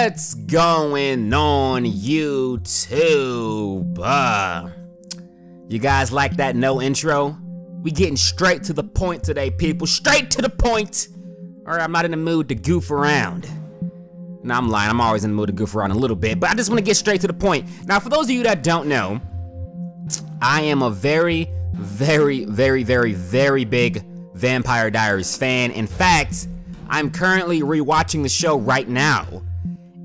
What's going on, YouTube? You guys like that no intro? We getting straight to the point today, people. Straight to the point. Alright, I'm not in the mood to goof around. No, I'm lying. I'm always in the mood to goof around a little bit, but I just want to get straight to the point. Now, for those of you that don't know, I am a very big Vampire Diaries fan. In fact, I'm currently rewatching the show right now.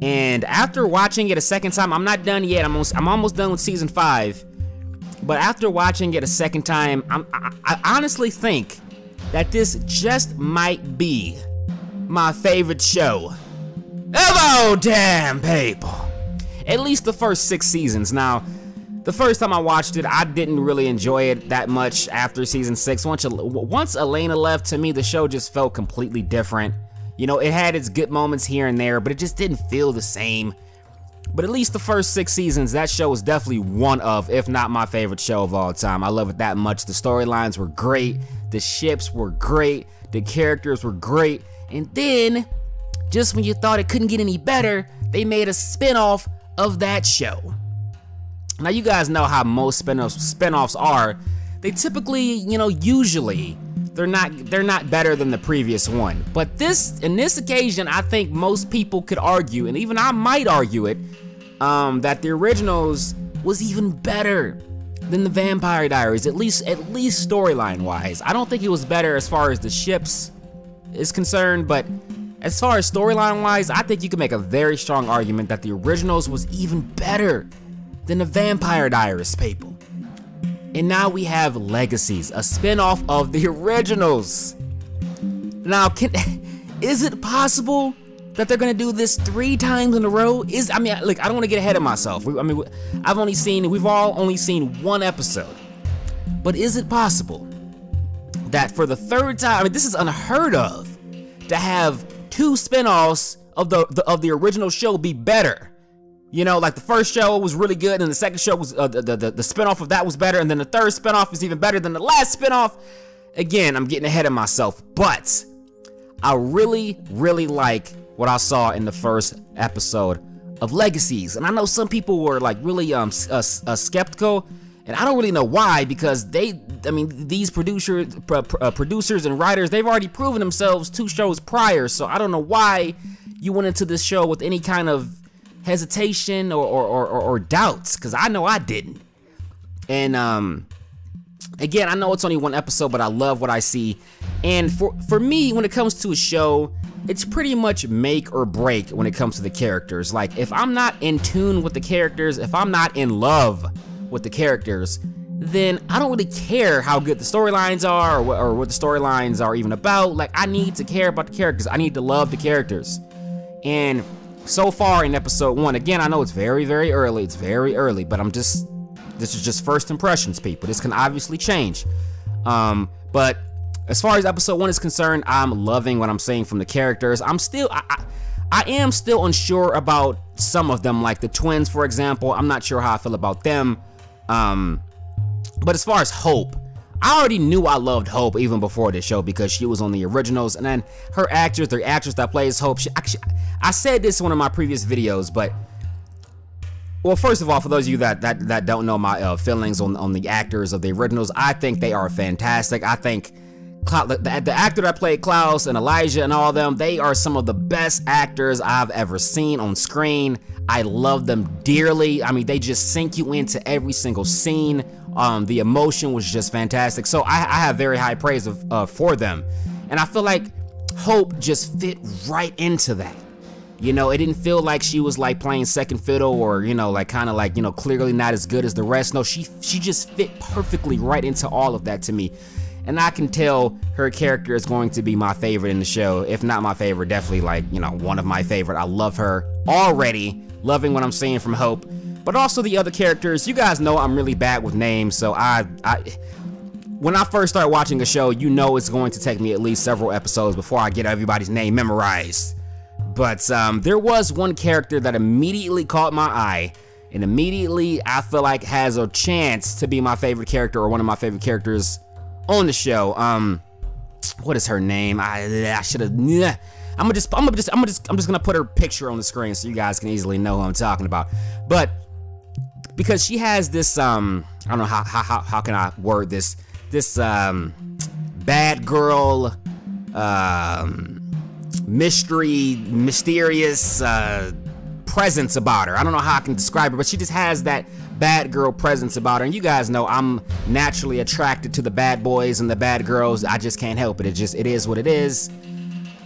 And after watching it a second time, I'm not done yet. I'm almost done with season 5. But after watching it a second time, I honestly think that this just might be my favorite show of all damn people. At least the first 6 seasons. Now, the first time I watched it, I didn't really enjoy it that much after season 6. Once Elena left, to me, the show just felt completely different. You know, it had its good moments here and there, but it just didn't feel the same. But at least the first 6 seasons, that show was definitely one of, if not my favorite show of all time. I love it that much. The storylines were great. The ships were great. The characters were great. And then, just when you thought it couldn't get any better, they made a spin-off of that show. Now, you guys know how most spin-offs are. They typically, you know, usually, they're not better than the previous one. But in this occasion, I think most people could argue, and even I might argue it, that the originals was even better than the Vampire Diaries, at least storyline-wise. I don't think it was better as far as the ships is concerned, but as far as storyline-wise, I think you can make a very strong argument that the originals was even better than the Vampire Diaries, people. And now we have Legacies, a spin-off of the originals. Now, is it possible that they're gonna do this 3 times in a row? I mean, look, I don't want to get ahead of myself. We've all only seen 1 episode. But is it possible that for the 3rd time, I mean, this is unheard of, to have 2 spin-offs of the original show be better? You know, like the first show was really good, and the second show was the spinoff of that was better, and then the 3rd spinoff is even better than the last spinoff. Again, I'm getting ahead of myself, but I really like what I saw in the first episode of Legacies, and I know some people were like really skeptical, and I don't really know why, because these producers and writers, they've already proven themselves 2 shows prior, so I don't know why you went into this show with any kind of hesitation or doubts, because I know I didn't. And again, I know it's only 1 episode, but I love what I see. And for me, when it comes to a show, it's pretty much make or break when it comes to the characters. Like, if I'm not in tune with the characters, if I'm not in love with the characters, then I don't really care how good the storylines are or what the storylines are even about. Like, I need to care about the characters. I need to love the characters. And so far in episode 1, again, I know it's very early, but this is just first impressions, people. This can obviously change. But as far as episode 1 is concerned, I'm loving what I'm seeing from the characters. I am still unsure about some of them, like the twins, for example. I'm not sure how I feel about them. But as far as Hope, I already knew I loved Hope even before this show because she was on the originals, and then the actress that plays Hope, I said this in one of my previous videos, but, well, first of all, for those of you that don't know my feelings on the actors of the originals, I think they are fantastic. I think the actor that played Klaus and Elijah and all of them, they are some of the best actors I've ever seen on screen. I love them dearly. I mean, they just sink you into every single scene. The emotion was just fantastic. So I have very high praise for them. And I feel like Hope just fit right into that. You know, it didn't feel like she was like playing second fiddle or, you know, like kind of like, you know, clearly not as good as the rest. No, she just fit perfectly right into all of that to me. And I can tell her character is going to be my favorite in the show. If not my favorite, definitely like, you know, one of my favorite. I love her already. Loving what I'm seeing from Hope. But also the other characters. You guys know I'm really bad with names. So when I first start watching a show, you know it's going to take me at least several episodes before I get everybody's name memorized. But there was one character that immediately caught my eye. And immediately I feel like has a chance to be my favorite character or one of my favorite characters on the show. What is her name? I should have I'm just gonna put her picture on the screen so you guys can easily know who I'm talking about. But because she has this I don't know how can I word this bad girl mysterious presence about her. I don't know how I can describe her, but she just has that bad girl presence about her. And you guys know I'm naturally attracted to the bad boys and the bad girls. I just can't help it. It is what it is.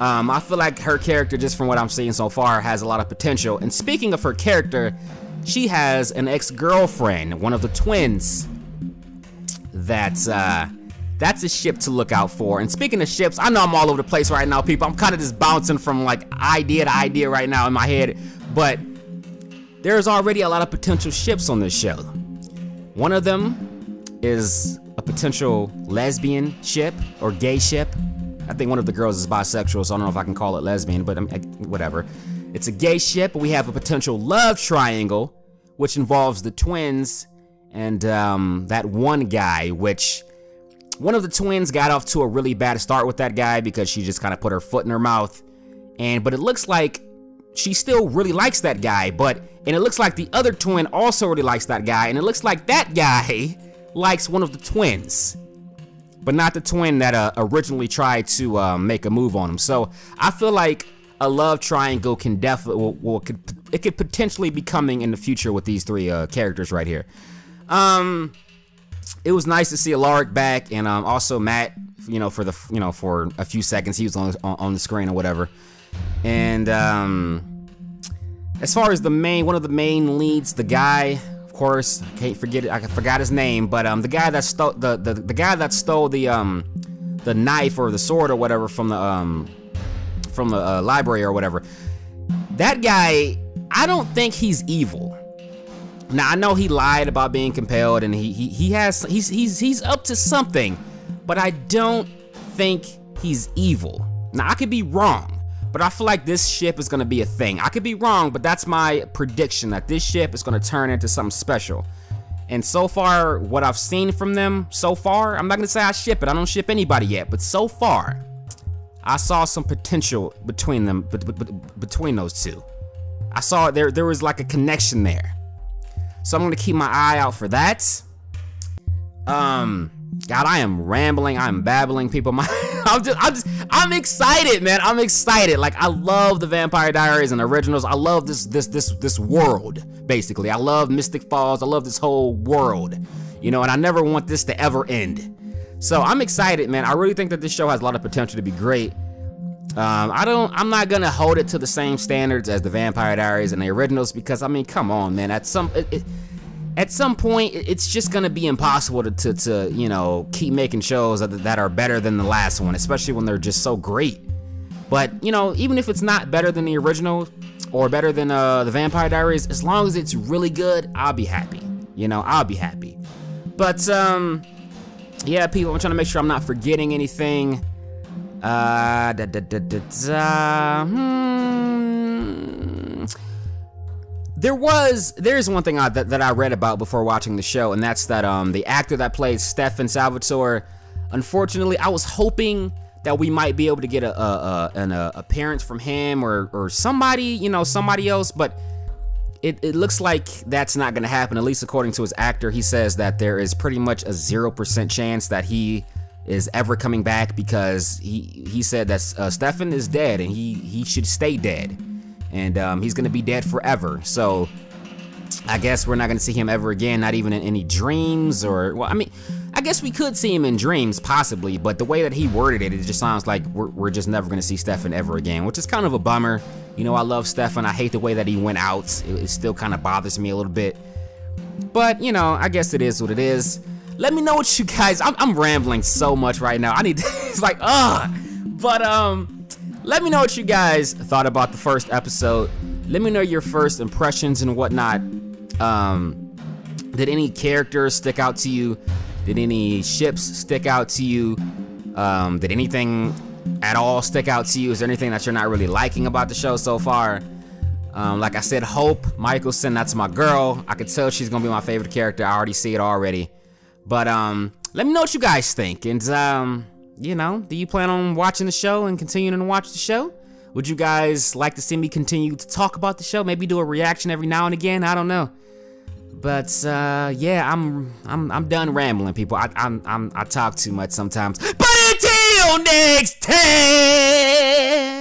I feel like her character, just from what I'm seeing so far, has a lot of potential. And speaking of her character, she has an ex-girlfriend, one of the twins. That's a ship to look out for. And speaking of ships, I know I'm all over the place right now, people. I'm kind of just bouncing from like idea to idea right now in my head. But there's already a lot of potential ships on this show. One of them is a potential lesbian ship or gay ship. I think one of the girls is bisexual, so I don't know if I can call it lesbian, but whatever. It's a gay ship. We have a potential love triangle, which involves the twins and that one guy, which one of the twins got off to a really bad start with that guy because she just kind of put her foot in her mouth. But it looks like she still really likes that guy, and it looks like the other twin also really likes that guy, and it looks like that guy likes one of the twins, but not the twin that originally tried to make a move on him. So I feel like a love triangle can definitely could potentially be coming in the future with these three characters right here. It was nice to see Alaric back, and also Matt, for a few seconds he was on the screen or whatever. And as far as one of the main leads, the guy, of course, I can't forget it. I forgot his name, but the guy that stole the knife or the sword or whatever from the library or whatever. That guy, I don't think he's evil. Now I know he lied about being compelled, and he's up to something, but I don't think he's evil. Now I could be wrong, but I feel like this ship is gonna be a thing. I could be wrong, but that's my prediction, that this ship is gonna turn into something special. And so far, what I've seen from them so far, I'm not gonna say I ship it. I don't ship anybody yet, but so far, I saw some potential between them, between those two. I saw there was like a connection there. So I'm gonna keep my eye out for that. God, I am rambling, I'm babbling, people. I'm excited, man. I'm excited. Like, I love the Vampire Diaries and originals. I love this world, basically. I love Mystic Falls. I love this whole world, and I never want this to ever end. So I'm excited, man. I really think that this show has a lot of potential to be great. I'm not gonna hold it to the same standards as the Vampire Diaries and the originals, because I mean, come on, man. At some point, it's just gonna be impossible to keep making shows that are better than the last one, especially when they're just so great. But even if it's not better than the original or better than the Vampire Diaries, as long as it's really good, I'll be happy. I'll be happy. But yeah, people, I'm trying to make sure I'm not forgetting anything. There's one thing that I read about before watching the show, and that's that the actor that plays Stefan Salvatore, unfortunately, I was hoping that we might be able to get an appearance from him or somebody, somebody else, but it looks like that's not gonna happen, at least according to his actor. He says that there is pretty much a 0% chance that he is ever coming back, because he said that Stefan is dead and he should stay dead, and he's gonna be dead forever. So I guess we're not gonna see him ever again, not even in any dreams, or, well, I mean, I guess we could see him in dreams possibly, but the way that he worded it, it just sounds like we're just never gonna see Stefan ever again, which is kind of a bummer. I love Stefan. I hate the way that he went out. It still kind of bothers me a little bit, but I guess it is what it is. Let me know what you guys, I'm rambling so much right now. I need to, it's like, but let me know what you guys thought about the first episode. Let me know your first impressions and whatnot. Did any characters stick out to you? Did any ships stick out to you? Did anything at all stick out to you? Is there anything that you're not really liking about the show so far? Like I said, Hope Michelson, that's my girl. I could tell she's gonna be my favorite character. I already see it already. But let me know what you guys think, and do you plan on watching the show and continuing to watch the show? Would you guys like to see me continue to talk about the show? Maybe do a reaction every now and again. I don't know. But yeah, I'm done rambling, people. I talk too much sometimes. But until next time.